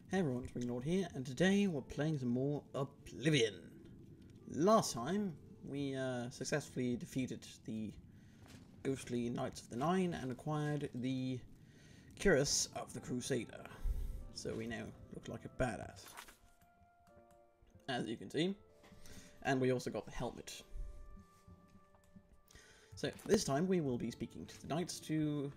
Hey everyone, it's Ringlord here, and today we're playing some more Oblivion. Last time, we successfully defeated the ghostly Knights of the Nine and acquired the cuirass of the Crusader. So we now look like a badass, as you can see. And we also got the helmet. So this time we will be speaking to the Knights to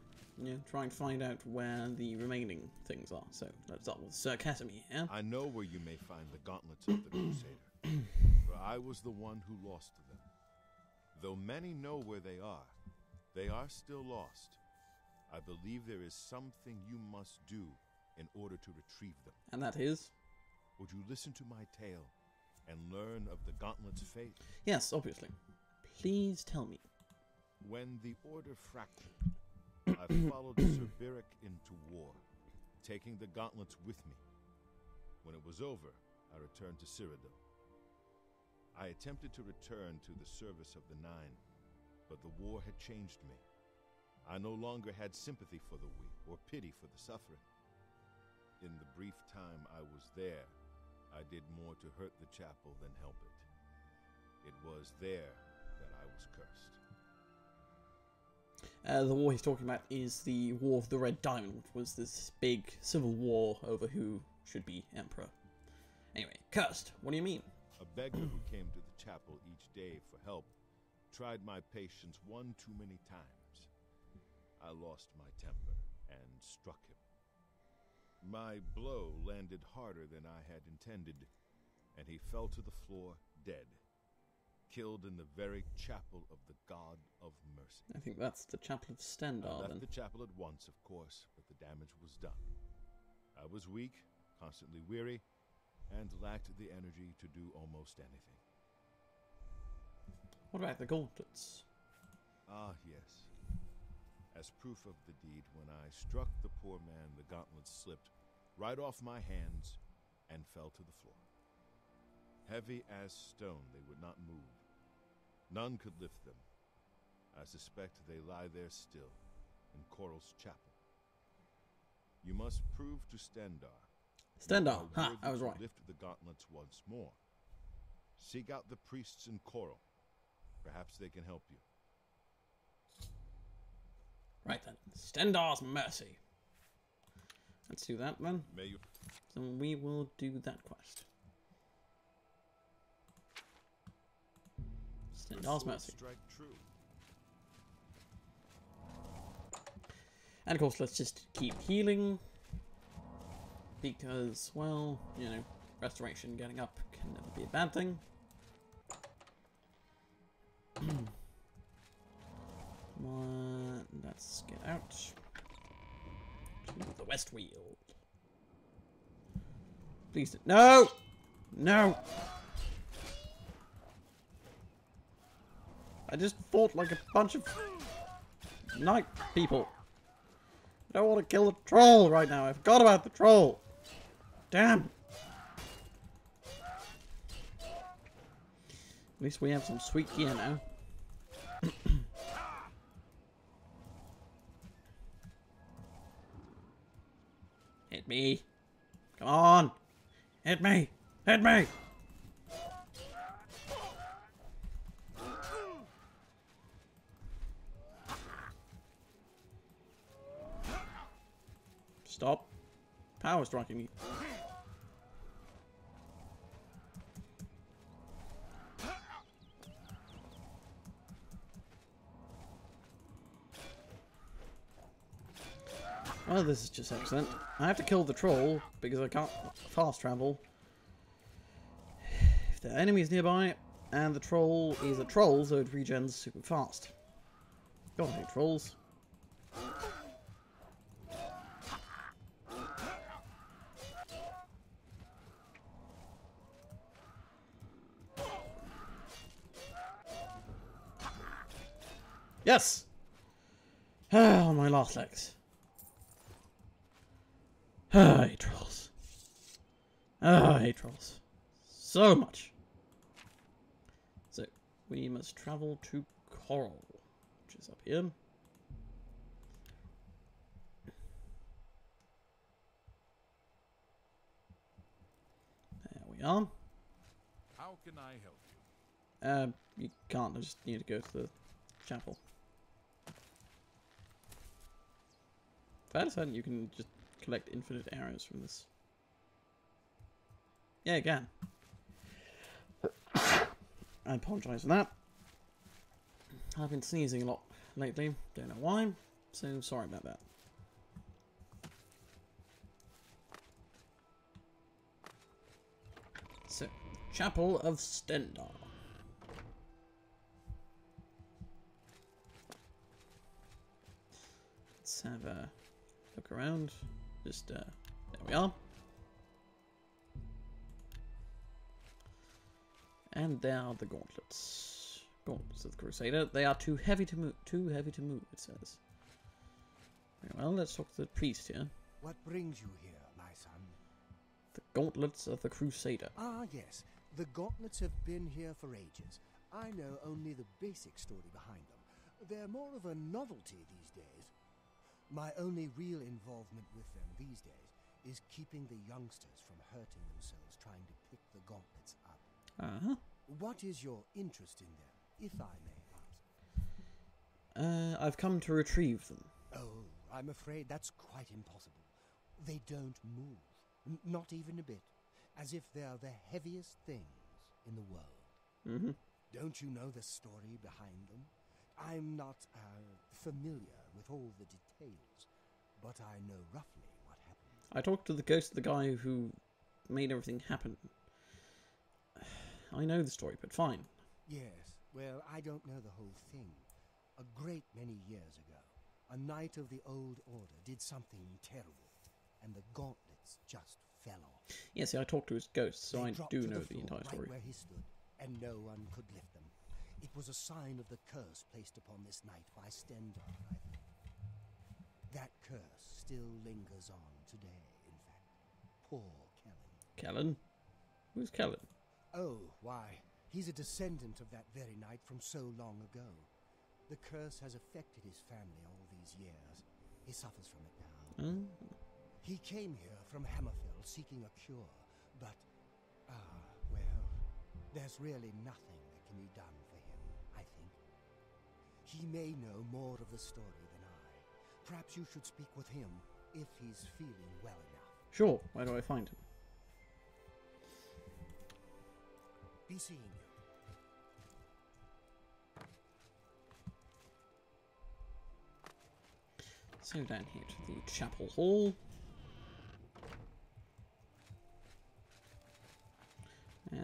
try and find out where the remaining things are. So let's start with Sir Casimir here. I know where you may find the gauntlets of the crusader, for I was the one who lost them. Though many know where they are still lost. I believe there is something you must do in order to retrieve them. And that is? Would you listen to my tale and learn of the gauntlet's fate? Yes, obviously. Please tell me. When the order fractured, I followed Sir Beric into war, taking the gauntlets with me. When it was over, I returned to Cyrodiil. I attempted to return to the service of the Nine, but the war had changed me. I no longer had sympathy for the weak or pity for the suffering. In the brief time I was there, I did more to hurt the chapel than help it. It was there that I was cursed. The war he's talking about is the War of the Red Diamond, which was this big civil war over who should be emperor. Anyway, cursed, what do you mean? A beggar who came to the chapel each day for help tried my patience one too many times. I lost my temper and struck him. My blow landed harder than I had intended, and he fell to the floor dead. Killed in the very chapel of the God of Mercy. I think that's the Chapel of Stendar, I left then. the chapel at once, of course, but the damage was done. I was weak, constantly weary, and lacked the energy to do almost anything. What about the gauntlets? Ah, yes. As proof of the deed, when I struck the poor man, the gauntlets slipped right off my hands and fell to the floor. Heavy as stone, they would not move. None could lift them. I suspect they lie there still, in Coral's chapel. You must prove to Stendar. Stendar, ha, I was right. Lift the gauntlets once more. Seek out the priests in Coral. Perhaps they can help you. Right then, Stendar's Mercy. Let's do that then. May you... So we will do that quest. Stendar's Mercy. Strike true. And of course, let's just keep healing. Because, well, restoration getting up can never be a bad thing. Come on, let's get out to the West Wheel. Please, no! No! I just fought like a bunch of night people. I don't want to kill the troll right now. I forgot about the troll. Damn. At least we have some sweet gear now. Hit me. Come on. Hit me. Hit me. Stop. Power striking me. Well, this is just excellent. I have to kill the troll because I can't fast travel. If there are enemies nearby, and the troll is a troll, so it regens super fast. God, I hate trolls. Yes! Ah, on my last legs. Ah, I hate trolls. Ah, I hate trolls. So much. So, we must travel to Coral, which is up here. we are. How can I help you? You can't. I just need to go to the chapel. If I had said you can just collect infinite arrows from this. Yeah, you can. I apologise for that. I've been sneezing a lot lately. Don't know why. So sorry about that. So, Chapel of Stendar. Let's have a look around. Just, there we are. And there are the gauntlets. Gauntlets of the Crusader. They are too heavy to move. Too heavy to move, it says. Very well, let's talk to the priest here. What brings you here, my son? The gauntlets of the Crusader. Ah, yes. The gauntlets have been here for ages. I know only the basic story behind them. They're more of a novelty these days. My only real involvement with them these days is keeping the youngsters from hurting themselves trying to pick the gauntlets up. Uh-huh. What is your interest in them, if I may ask? I've come to retrieve them. Oh, I'm afraid that's quite impossible. They don't move, not even a bit, as if they're the heaviest things in the world. Mm-hmm. Don't you know the story behind them? I'm not familiar with all the details, but I know roughly what happened. I talked to the ghost of the guy who made everything happen. I know the story, but fine. Yes, well, I don't know the whole thing. A great many years ago, a knight of the old order did something terrible, and the gauntlets just fell off. Yeah, see, I talked to his ghost, so They I dropped do to know the floor entire story. right where he stood, and no one could lift them. It was a sign of the curse placed upon this knight by Stendar, I think. That curse still lingers on today, in fact. Poor Kellen. Kellen? Who's Kellen? Oh, why, he's a descendant of that very knight from so long ago. The curse has affected his family all these years. He suffers from it now. He came here from Hammerfell seeking a cure, but, well, there's really nothing that can be done for him, I think. He may know more of the story than I. Perhaps you should speak with him if he's feeling well enough. Sure, where do I find him? Be seeing you. So down here to the chapel hall. We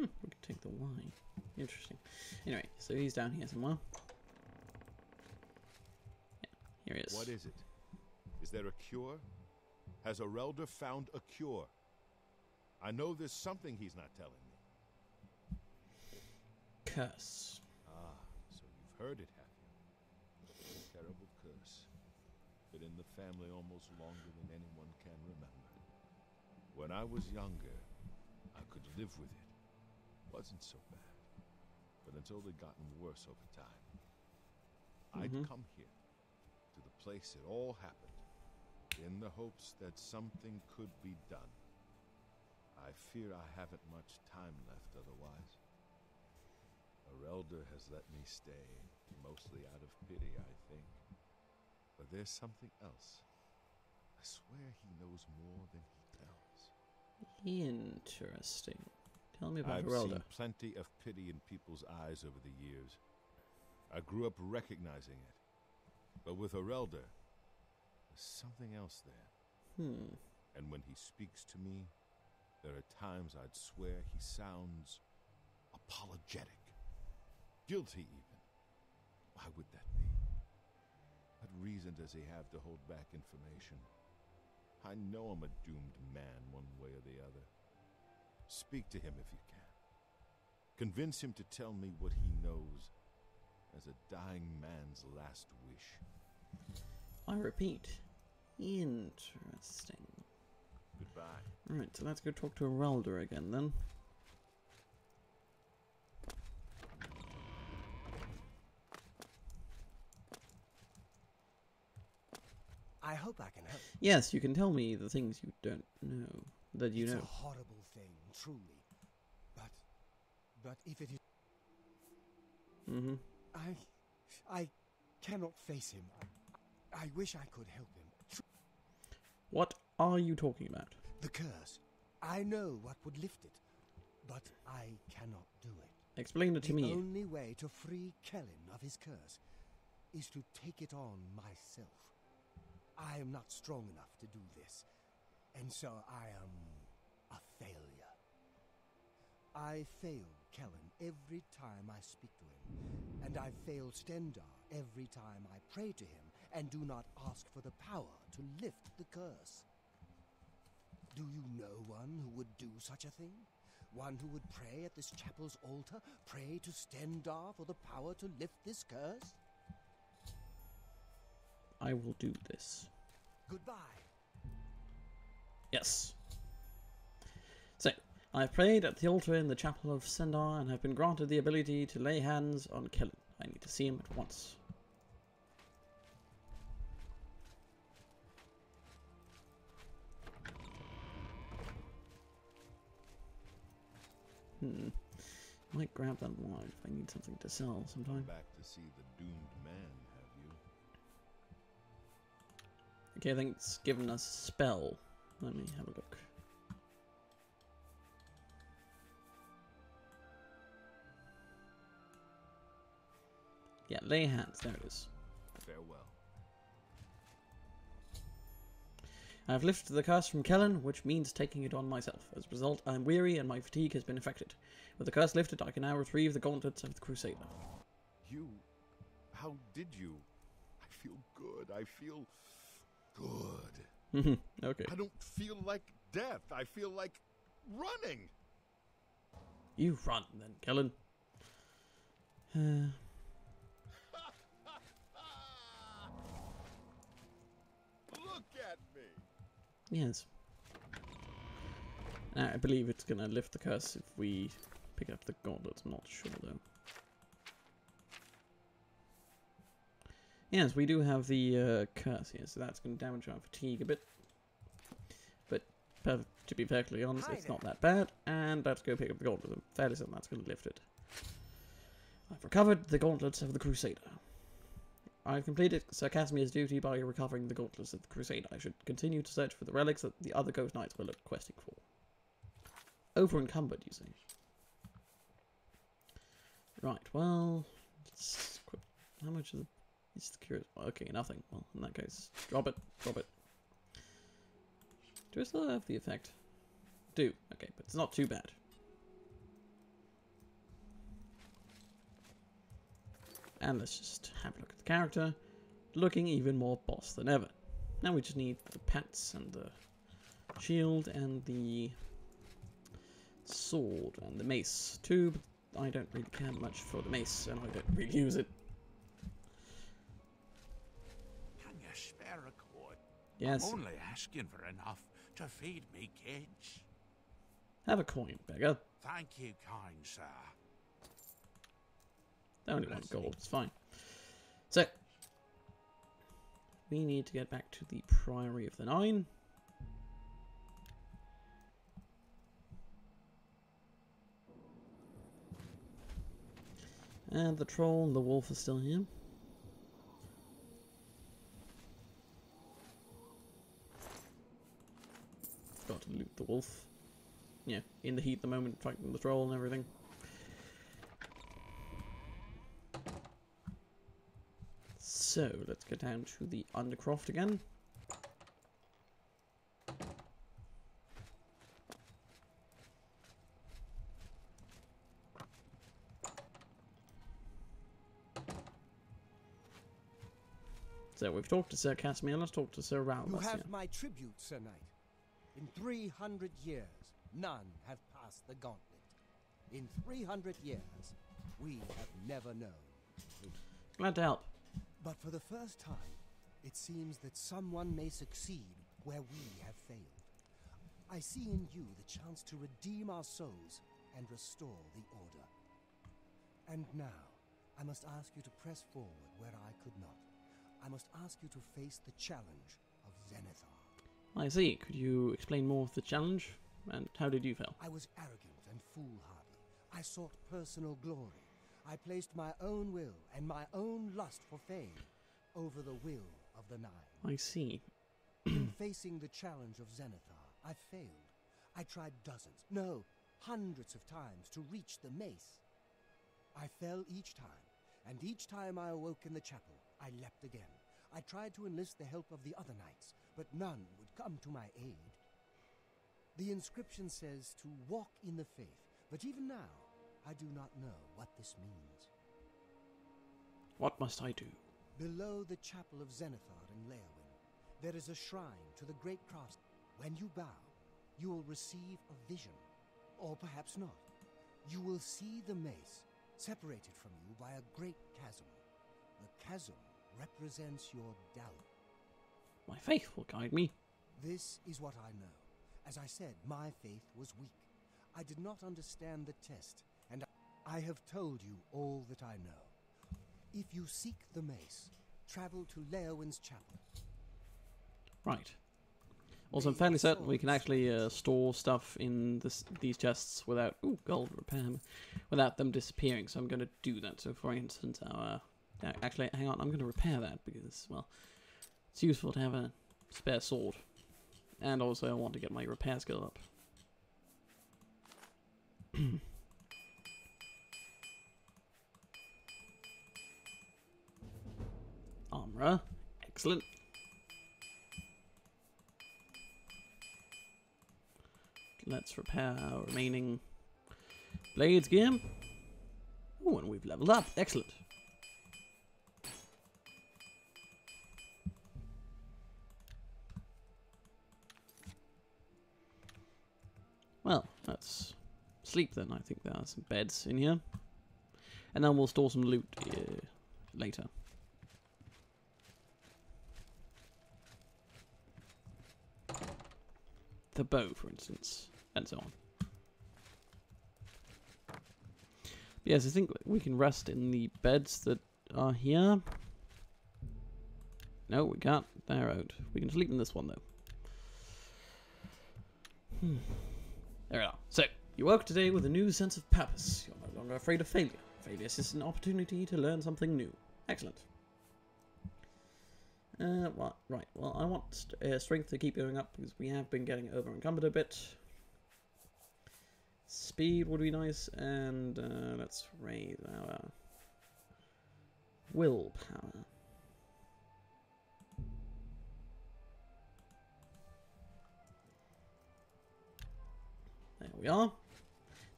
can take the Y. Interesting. Anyway, so he's down here somewhere. Yeah, here he is. What is it? Is there a cure? Has Arelder found a cure? I know there's something he's not telling me. Curse. Ah, so you've heard it, have you? A terrible curse. Been in the family almost longer than anyone can remember. When I was younger, I could live with it. Wasn't so bad. But it's only gotten worse over time. I'd come here, to the place it all happened, in the hopes that something could be done. I fear I haven't much time left otherwise. Arelder has let me stay, mostly out of pity, I think. But there's something else. I swear he knows more than he tells. Interesting. Tell me about I've Arelder. seen plenty of pity in people's eyes over the years. I grew up recognizing it. But with Arelder, there's something else there. And when he speaks to me, there are times I'd swear he sounds apologetic. Guilty, even. Why would that be? What reason does he have to hold back information? I know I'm a doomed man one way or the other. Speak to him if you can. Convince him to tell me what he knows as a dying man's last wish. I repeat. Interesting. Goodbye. Right, so let's go talk to Arelder again then. I hope I can help. Yes, you can tell me the things you don't know. That you It's know. a horrible thing, truly. But if it is... Mm-hmm. I cannot face him. I wish I could help him. What are you talking about? The curse. I know what would lift it, but I cannot do it. Explain it to me. The only way to free Kellen of his curse is to take it on myself. I am not strong enough to do this, and so I am a failure. I fail Kellen every time I speak to him, and I fail Stendar every time I pray to him and do not ask for the power to lift the curse. Do you know one who would do such a thing? One who would pray at this chapel's altar, pray to Stendar for the power to lift this curse? I will do this. Goodbye. Yes. So, I have prayed at the altar in the chapel of Stendar and have been granted the ability to lay hands on Kellen. I need to see him at once. Might grab that wine if I need something to sell sometime. Back to see the doomed man, have you? Okay, I think it's given us a spell. Let me have a look. Yeah, lay hands. There it is. Farewell. I have lifted the curse from Kellen, which means taking it on myself. As a result, I am weary and my fatigue has been affected. With the curse lifted, I can now retrieve the gauntlets of the crusader. You... How did you? I feel good. I feel... good. Okay. I don't feel like death. I feel like running. You run then, Kellen. Look at me. Yes. I believe it's gonna lift the curse if we pick up the gauntlets. I'm not sure though. Yes, we do have the curse here, so that's going to damage our fatigue a bit. But to be perfectly honest, it's not that bad. And let's go pick up the gauntlet. I'm fairly certain that's going to lift it. I've recovered the gauntlets of the crusader. I've completed Sir Casimir's duty by recovering the gauntlets of the crusader. I should continue to search for the relics that the other ghost knights were questing for. Over encumbered, you see. Right, well, let's equip. How much is it? It's curious. Okay, nothing. Well, in that case, drop it. Drop it. Do I still have the effect? Do. Okay, but it's not too bad. And let's just have a look at the character. Looking even more boss than ever. Now we just need the pants and the shield and the sword and the mace too, but I don't really care much for the mace and I don't really use it. Can you spare a coin? Yes. I'm only asking for enough to feed me kids. Have a coin, beggar. Thank you, kind sir. They only want gold, it's fine. So, we need to get back to the Priory of the Nine. And the troll and the wolf are still here. Got to loot the wolf. Yeah, in the heat at the moment, fighting the troll and everything. So, let's get down to the Undercroft again. So, we've talked to Sir Casimir, let's talk to Sir Ralbus. You have my tribute, Sir Knight. In 300 years, none have passed the gauntlet. In 300 years, we have never known. Glad to help. But for the first time, it seems that someone may succeed where we have failed. I see in you the chance to redeem our souls and restore the order. And now, I must ask you to press forward where I could not. I must ask you to face the challenge of Zenithar. I see. Could you explain more of the challenge? And how did you fail? I was arrogant and foolhardy. I sought personal glory. I placed my own will and my own lust for fame over the will of the Nine. I see. In facing the challenge of Zenithar, I failed. I tried dozens, no, hundreds of times to reach the mace. I fell each time, and each time I awoke in the chapel, I leapt again. I tried to enlist the help of the other knights, but none would come to my aid. The inscription says to walk in the faith, but even now, I do not know what this means. What must I do? Below the chapel of Zenithar in Leowin, there is a shrine to the great craftsman. When you bow, you will receive a vision. Or perhaps not. You will see the mace, separated from you by a great chasm. The chasm represents your doubt. My faith will guide me. This is what I know. As I said, my faith was weak. I did not understand the test, and I have told you all that I know. If you seek the mace, travel to Leowin's chapel. Right. Also, I'm fairly certain we can actually store stuff in these chests without... Ooh, gold repair. Without them disappearing, so I'm going to do that. So, for instance, our... actually, hang on, I'm going to repair that because, well, it's useful to have a spare sword. And also, I want to get my repair skill up. Armourer. Excellent. Let's repair our remaining blades gear. Oh, and we've leveled up. Excellent. Well, let's sleep then. I think there are some beds in here. And then we'll store some loot later. The bow, for instance, and so on. Yes, I think we can rest in the beds that are here. No, we can't. They're out. We can sleep in this one, though. There we are. So, you woke today with a new sense of purpose. You're no longer afraid of failure. Failure is an opportunity to learn something new. Excellent. Right. Well, I want strength to keep going up because we have been getting over encumbered a bit. Speed would be nice, and let's raise our willpower. There we are.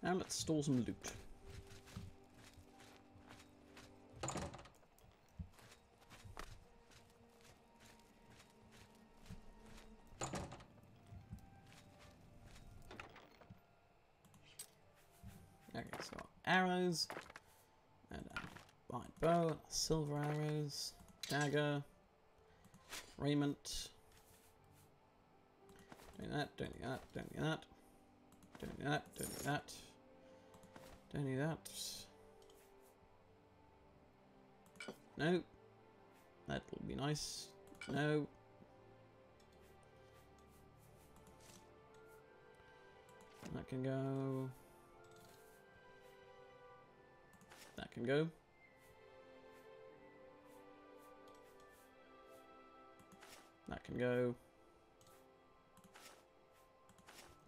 Now let's store some loot. Okay, so arrows, and a light bow, silver arrows, dagger, raiment. Don't do that, don't do that, don't do that. Don't do that, don't do that. Don't do that. No. That would be nice. No. That can go. That can go. That can go.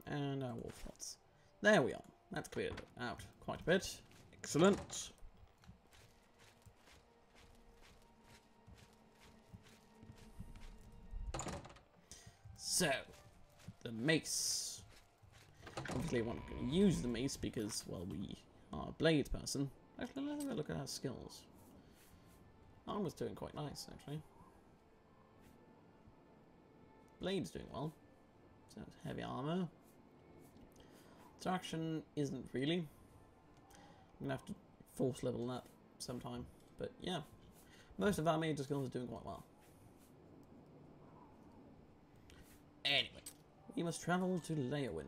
And our wolf pots. There we are. That's cleared out quite a bit. Excellent. So, the mace. Obviously, I want to use the mace because, well, we are a blade person. Actually, let's have a look at our skills. Armor's doing quite nice, actually. Blade's doing well. So, it's heavy armor. Traction isn't really. I'm going to have to force level that sometime. But, yeah. Most of our major skills are doing quite well. Anyway, we must travel to Leowin.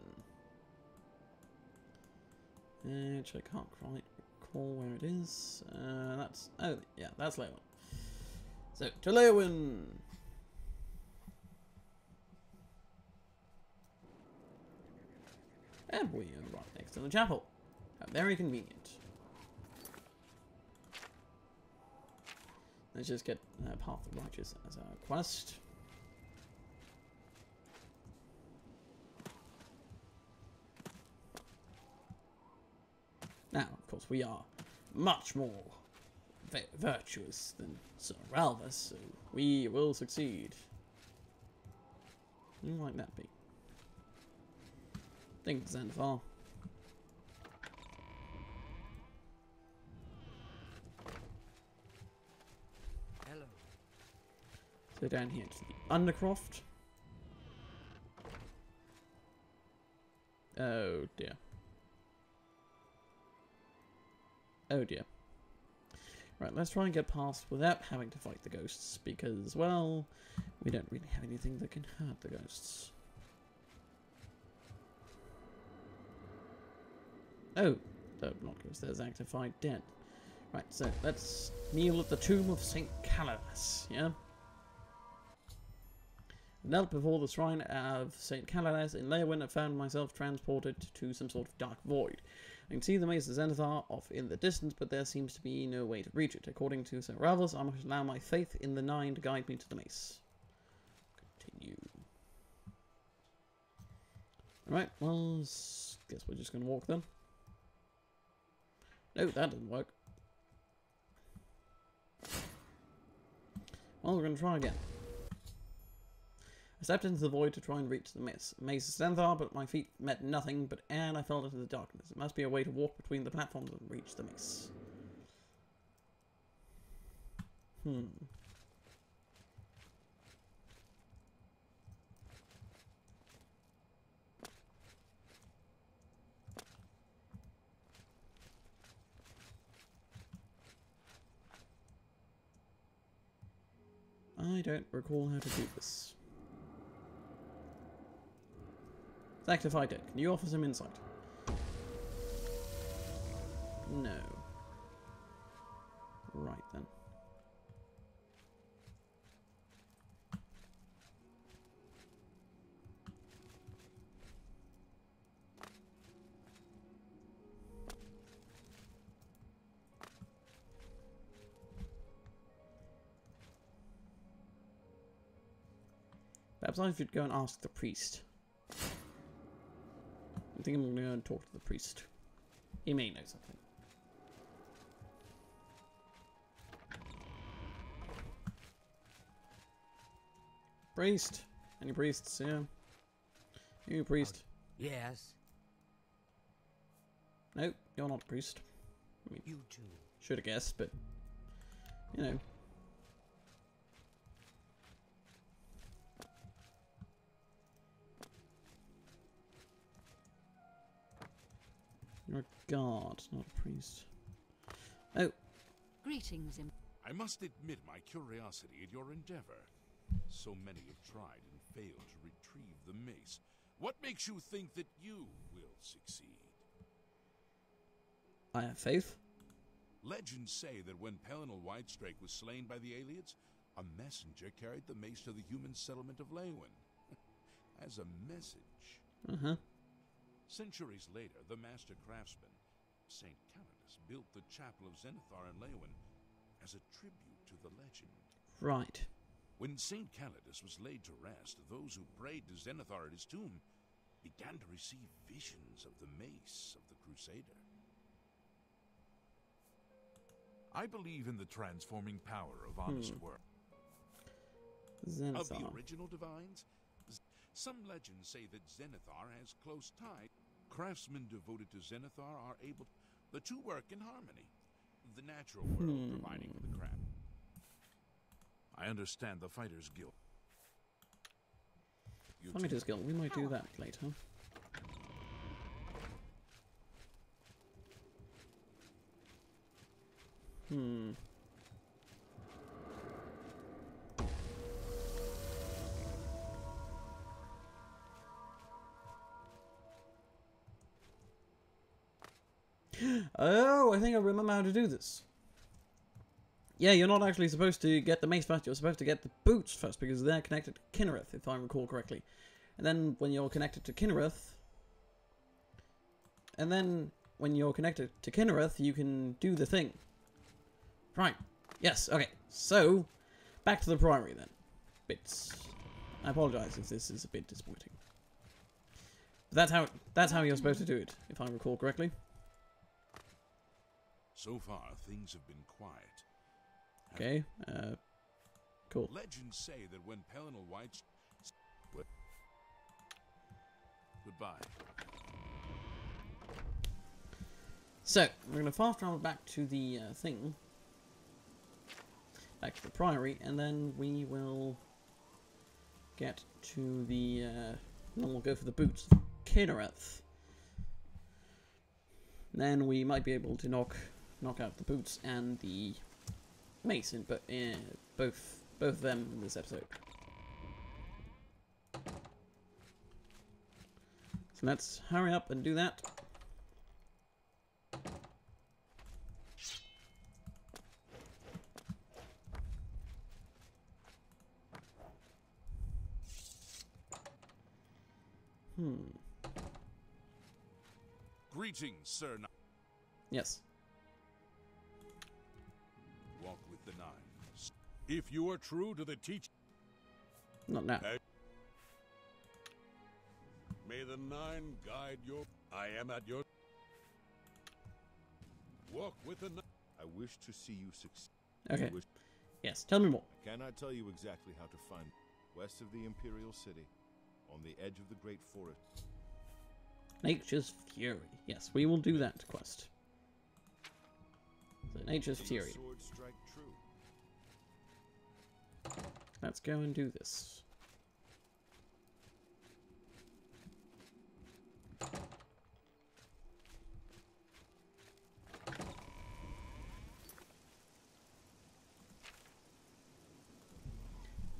Which I can't quite recall where it is. That's... Oh, yeah, that's Leowin. So, to Leowin! And we are right next to the chapel. How very convenient. Let's just get Path of Righteous as our quest. Now, of course, we are much more virtuous than Sir Ralvis, so we will succeed. Who might that be? I think it's Xanathar. Hello. So down here to the Undercroft. Oh dear. Oh dear. Right, let's try and get past without having to fight the ghosts, because, well, we don't really have anything that can hurt the ghosts. Oh, not ghosts, there's actified dead. Right, so let's kneel at the tomb of St. Caladas, yeah? Knelt before the shrine of St. Caladas in Leywyn and found myself transported to some sort of dark void. I can see the mace of Xanathar off in the distance, but there seems to be no way to reach it. According to Sir Ralvis, I must allow my faith in the Nine to guide me to the mace. Continue. Alright, well, guess we're just going to walk then. No, that didn't work. Well, we're going to try again. I stepped into the void to try and reach the mace of Xanathar, but my feet met nothing but air and I fell into the darkness. It must be a way to walk between the platforms and reach the mace. I don't recall how to do this. Actified it. Can you offer some insight? No. Right then. Perhaps I should go and ask the priest. I think I'm going to go and talk to the priest. He may know something. Priest? Any priests? Yeah. You priest? Yes. Nope, you're not a priest. I mean, You too. should have guessed, but you know. You're a guard, not a priest. Oh. Greetings, I must admit my curiosity at your endeavor. So many have tried and failed to retrieve the mace. What makes you think that you will succeed? I have faith. Legends say that when Pellinal Whitestrake was slain by the Aliads, a messenger carried the mace to the human settlement of Leywyn. As a message. Uh-huh. Centuries later, the master craftsman, St. Caladas, built the chapel of Xanathar in Leywyn as a tribute to the legend. Right. When St. Caladas was laid to rest, those who prayed to Xanathar at his tomb began to receive visions of the mace of the crusader. I believe in the transforming power of honest work. Xanathar. Of the original divines, some legends say that Xanathar has close ties. Craftsmen devoted to Xanathar are able to... The two work in harmony. The natural world providing for the craft. I understand the Fighters Guild. Fighters Guild, we might do that later. Oh, I think I remember how to do this. Yeah, you're not actually supposed to get the mace first, you're supposed to get the boots first, because they're connected to Kinnereth, if I recall correctly. And then, when you're connected to Kinnereth, and then when you're connected to Kinnereth, you can do the thing. Right. Yes, okay. So, back to the Priory then. Bits. I apologize if this is a bit disappointing. But that's how you're supposed to do it, if I recall correctly. So far, things have been quiet. Okay, cool. Legends say that when Pelennor White's... Goodbye. So, we're going to fast travel back to the thing. Back to the Priory, and then we will get to the... then we'll go for the boots of Kinnereth. Then we might be able to knock out the boots and the mace, but both of them in this episode. So let's hurry up and do that. Greetings, Sir. Yes. Walk with the Nine. If you are true to the teaching... Not now. May the Nine guide your... I am at your... Walk with the Nine. I wish to see you succeed. Okay. Yes, tell me more. I cannot tell you exactly how to find west of the Imperial City, on the edge of the Great Forest. Nature's Fury. Yes, we will do that quest. So, Nature's Fury. Sword strike true. Let's go and do this.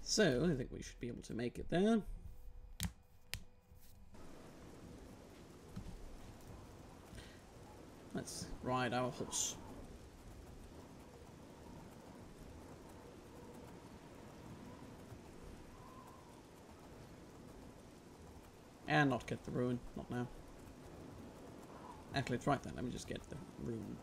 So, I think we should be able to make it there. Let's ride our horse. And not get the ruin, not now. Actually, it's right then, let me just get the ruin.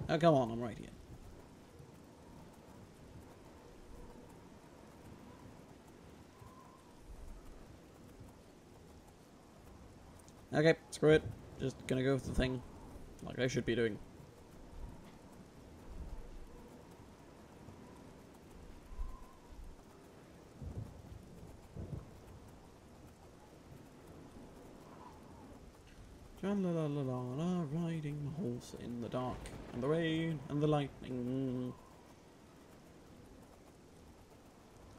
Oh, go on, I'm right here. Okay, screw it. Just gonna go with the thing, like I should be doing. Tra-la-la-la-la, riding my horse in the dark, and the rain, and the lightning.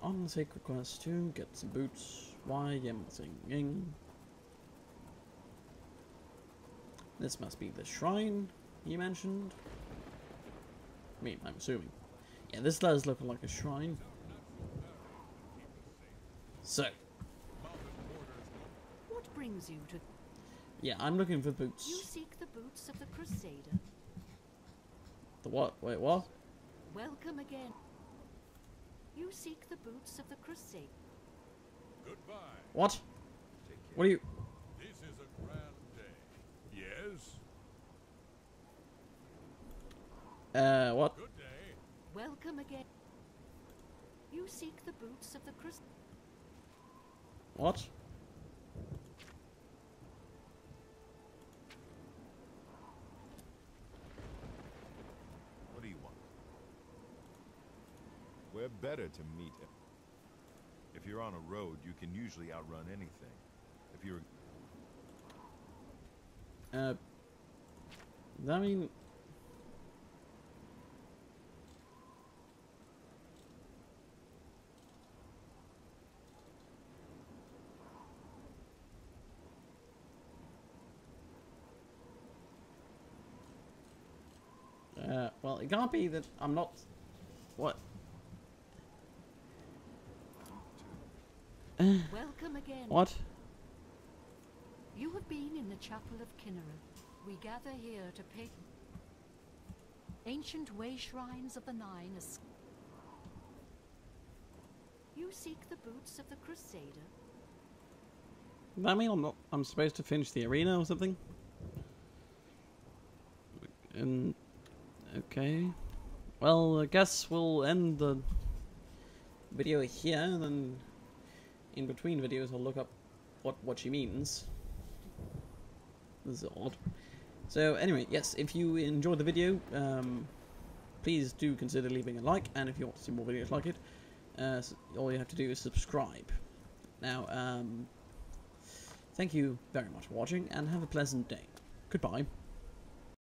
On the sacred quest to get some boots, why am I singing? This must be the shrine you mentioned. I mean, I'm assuming. Yeah, this does look like a shrine. So. What brings you to... Yeah, I'm looking for boots. You seek the boots of the crusader. The what? Wait, what? Welcome again. You seek the boots of the crusader. Goodbye. What? What are you... This is a grand day. Yes? What? Good day. Welcome again. You seek the boots of the crusader. What? What do you want? We're better to meet. If you're on a road, you can usually outrun anything. If you're... I mean... well, it can't be that I'm not... What? Welcome again. What? You have been in the chapel of Kinnereth. We gather here to pay... Ancient way shrines of the Nine. You seek the boots of the crusader. Does that mean I'm supposed to finish the arena or something? And okay. Well, I guess we'll end the video here, and then in between videos I'll look up what she means. This is odd. So anyway, yes, if you enjoyed the video, please do consider leaving a like, and if you want to see more videos like it, all you have to do is subscribe. Now, thank you very much for watching, and have a pleasant day. Goodbye.